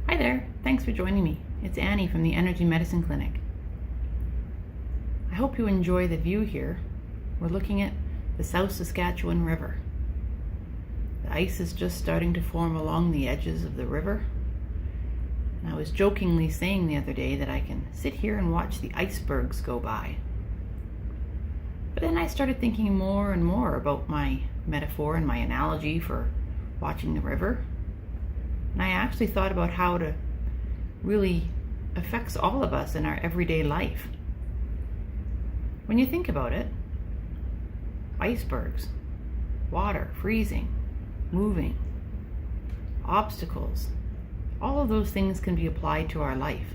Hi there, thanks for joining me. It's Annie from the Energy Medicine Clinic. I hope you enjoy the view here. We're looking at the South Saskatchewan River. The ice is just starting to form along the edges of the river. And I was jokingly saying the other day that I can sit here and watch the icebergs go by. But then I started thinking more and more about my metaphor and my analogy for watching the river. And I actually thought about how it really affects all of us in our everyday life. When you think about it, icebergs, water, freezing, moving, obstacles, all of those things can be applied to our life.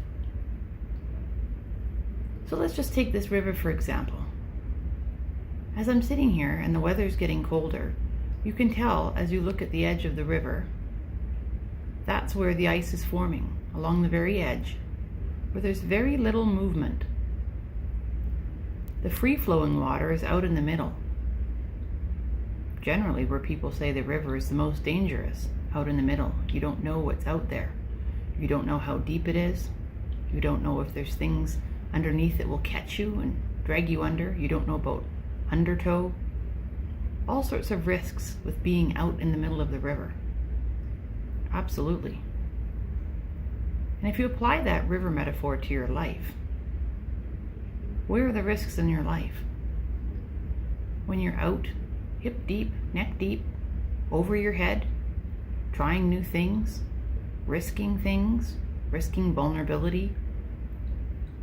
So let's just take this river for example. As I'm sitting here and the weather's getting colder, you can tell as you look at the edge of the river, that's where the ice is forming, along the very edge, where there's very little movement. The free-flowing water is out in the middle. Generally, where people say the river is the most dangerous, out in the middle. You don't know what's out there. You don't know how deep it is. You don't know if there's things underneath that will catch you and drag you under. You don't know about undertow. All sorts of risks with being out in the middle of the river. Absolutely. And if you apply that river metaphor to your life, where are the risks in your life? When you're out, hip deep, neck deep, over your head, trying new things, risking vulnerability,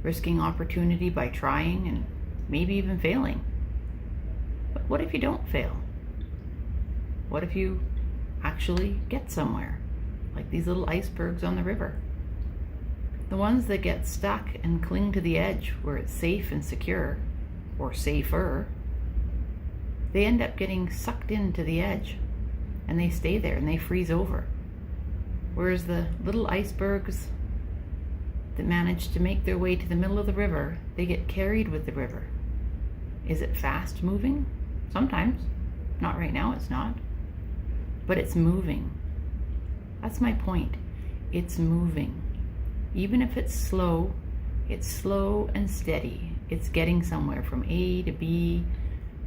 risking opportunity by trying and maybe even failing. But what if you don't fail? What if you actually get somewhere? Like these little icebergs on the river. The ones that get stuck and cling to the edge where it's safe and secure, or safer, they end up getting sucked into the edge and they stay there and they freeze over. Whereas the little icebergs that manage to make their way to the middle of the river, they get carried with the river. Is it fast moving? Sometimes. Not right now, it's not. But it's moving. That's my point. It's moving. Even if it's slow and steady. It's getting somewhere from A to B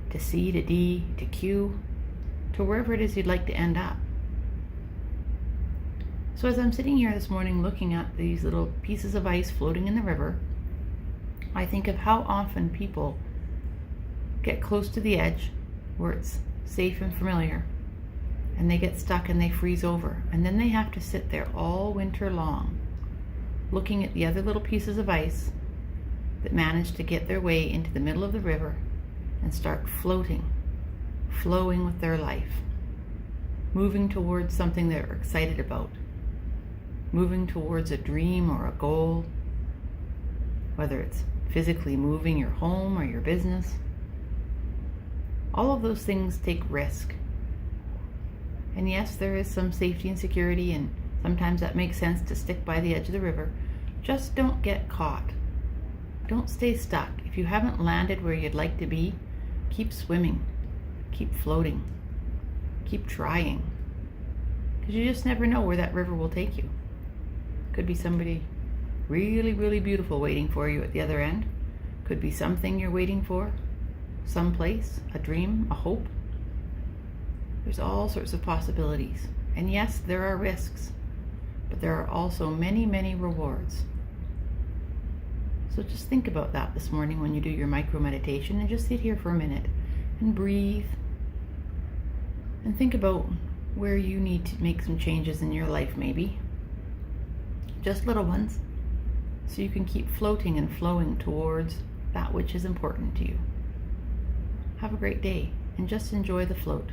to C to D to Q to wherever it is you'd like to end up. So as I'm sitting here this morning looking at these little pieces of ice floating in the river, I think of how often people get close to the edge where it's safe and familiar, and they get stuck and they freeze over, and then they have to sit there all winter long looking at the other little pieces of ice that manage to get their way into the middle of the river and start flowing with their life, moving towards something they're excited about, moving towards a dream or a goal, whether it's physically moving your home or your business. All of those things take risk. And yes, there is some safety and security, and sometimes that makes sense to stick by the edge of the river. Just don't get caught. Don't stay stuck. If you haven't landed where you'd like to be, keep swimming, keep floating, keep trying. Because you just never know where that river will take you. Could be somebody really, really beautiful waiting for you at the other end. Could be something you're waiting for, someplace, a dream, a hope. There's all sorts of possibilities. And yes, there are risks, but there are also many, many rewards. So just think about that this morning when you do your micro meditation, and just sit here for a minute and breathe and think about where you need to make some changes in your life, maybe. Just little ones, so you can keep floating and flowing towards that which is important to you. Have a great day and just enjoy the float.